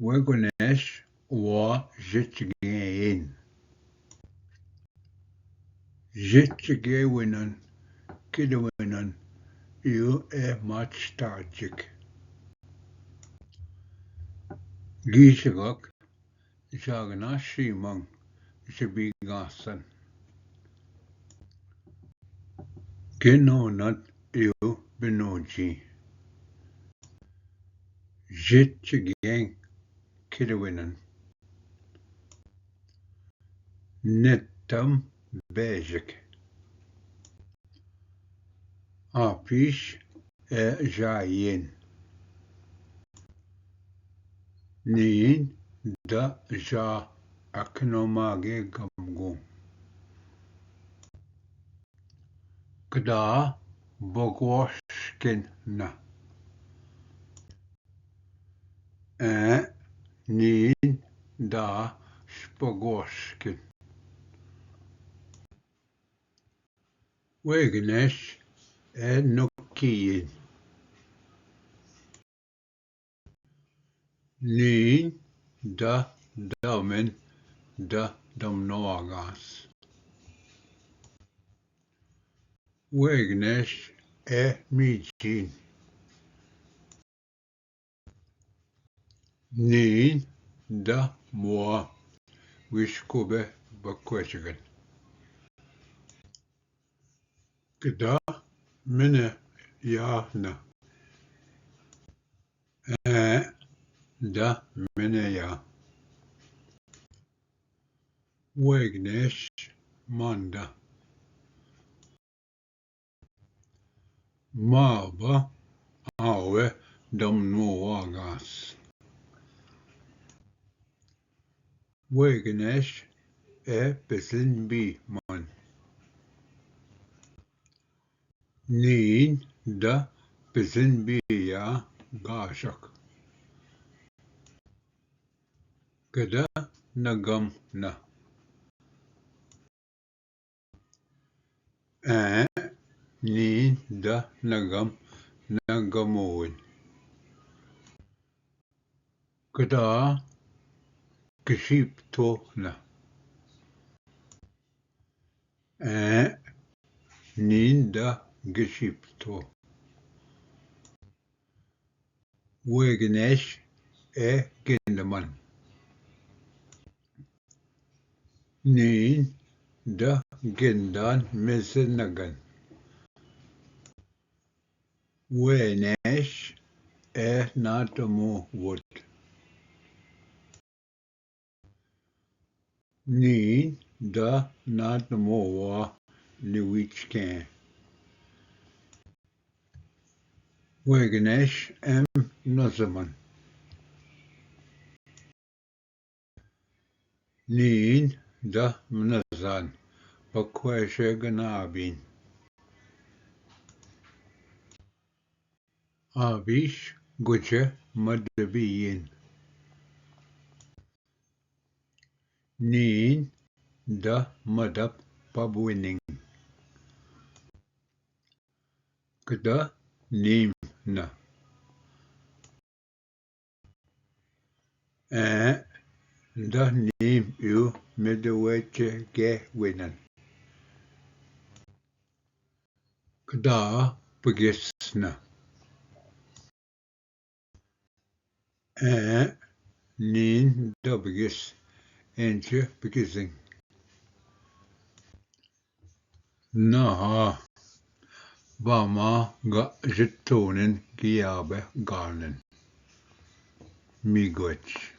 Wagonesh war Jitgain. Jitgawinan Kidawinan you Machtajik. Gishagok Jaganashi Mung Shabigasan. Kinonat you Benoji. Jitgain Kidawinan. Netam Bejik. Apish Jayin. Niin da ja aknomage gamgu. Kda bogwashkin na. Niin da spogwashkin. Wegenesh nukiyin. Niin da damen da damnoagas. Wegenesh mijin. Niin da moa wishkube bakweshigan. Kda mine na. Da mine ya. Wegnesh manda. Maba awe damnoagas. Wegenesh besin bi man. Niin da besin bi ya gashak. Kada nagam na. Niin da nagam nagamoin. Kada kiship to na. Niin da giship to. Wegenesh gindaman. Niin da gindan mesinagan. Wenesh natamu wood. Niin da natamu wa liwichkan. Wegenesh nazaman. Niin da mnazan. Bakweshe ganabin. Abish guje madabiyin. Niin da madap pabwinning. Kada nim na. Da nim yu midaweche ge winan. Kada pagisna. Niin da bagis. Enche begising. Naha. Bama ga jitonen giabe garnen. Miigwech.